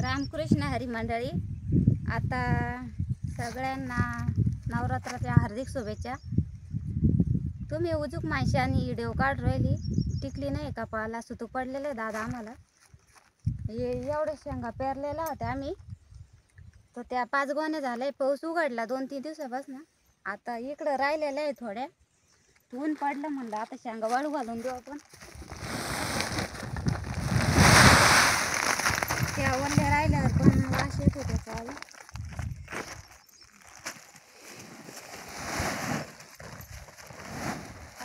रामकृष्ण हरी मंडळी, आता सगळ्यांना नवरात्राच्या हार्दिक शुभेच्छा। तुम्ही उजूक माणशी आणि व्हिडिओ काढ राहिली टिकली नाही का पाला सुतू पडलेले दादा आम्हाला एवढे शेंगा पेरलेला होत्या आम्ही तर त्या 5 गोणे झाले। पाऊस उघडला 2-3 दिवसापासून, आता इकडं राहिलेलं आहे थोड्या ऊन पडलं म्हणलं आता शेंगा वाळू घालून देऊ आपण। त्या वल्ल्या राहिल्यावर पण वास येत होता त्याला।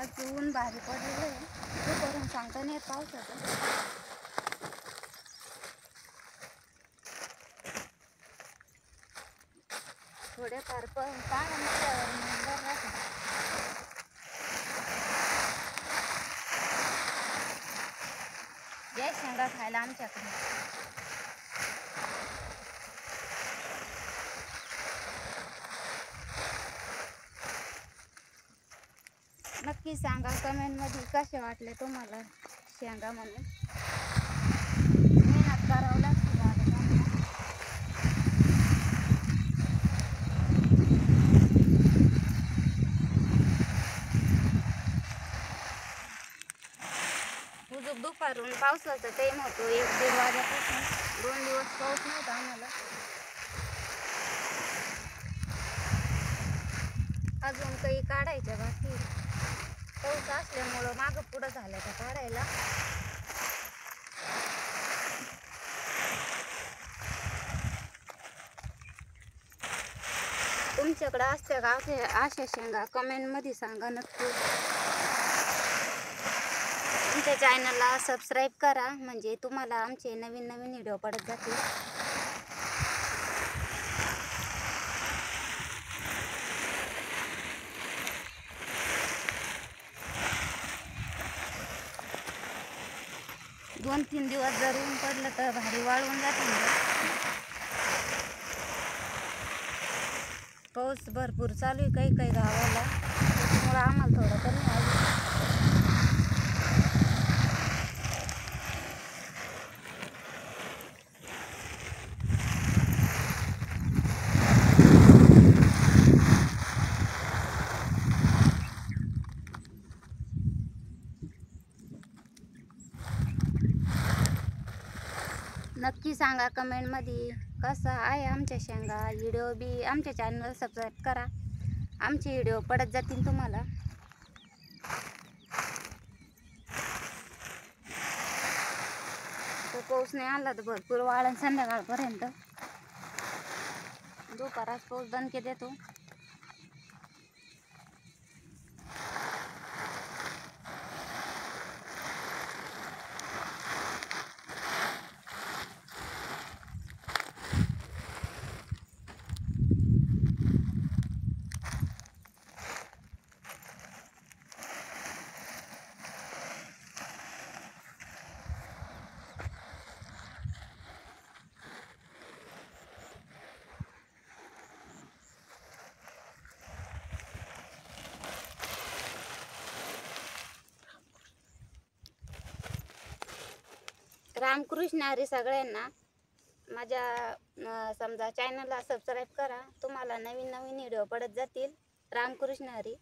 आज ऊन भारी पडलेलं आहे, ते करून सांगता नाही पावसाचं। थोडे फार पण पाणी नसल्यावर मग बरं राहतं। या शेंगा खायला आमच्याकडे। नक्की सांगा कमेंटमध्ये कसे वाटले तुम्हाला शेंगा म्हणून। मेहनत करावं लागते उजूक दुपारून पावसाचा टाइम होतो 1-1.5 वाजेपासून 2 दिवस पाऊस नव्हता आम्हाला। अजून काही काढायच्या बाकी पाऊस असल्यामुळं मागं पुढं झालं का काढायला। तुमच्याकडे असते का अशा शेंगा कमेंटमध्ये सांगा नक्की। आमच्या चॅनलला सबस्क्राईब करा म्हणजे तुम्हाला आमचे नवीन व्हिडिओ पडत जातील। दोन 3 दिवस जर ऊन पडलं तर भारी वाळून जाते। पाऊस भरपूर चालू आहे काही गावाला, त्याच्यामुळे आम्हाला थोडं कमी आहे। नक्की सांगा कमेंटमध्ये कसा आहे आमच्या शेंगा। व्हिडिओ बी आमच्या चॅनलला सबस्क्राईब करा, आमचे व्हिडिओ पडत जातील तुम्हाला। तो पाऊस नाही आला तर भरपूर वाळण संध्याकाळपर्यंत, दुपारात पाऊस दणके देतो। रामकृष्ण हरी सगळ्यांना। माझ्या समजा चॅनलला सबस्क्राईब करा, तुम्हाला नवीन व्हिडिओ पडत जातील। रामकृष्ण हरी।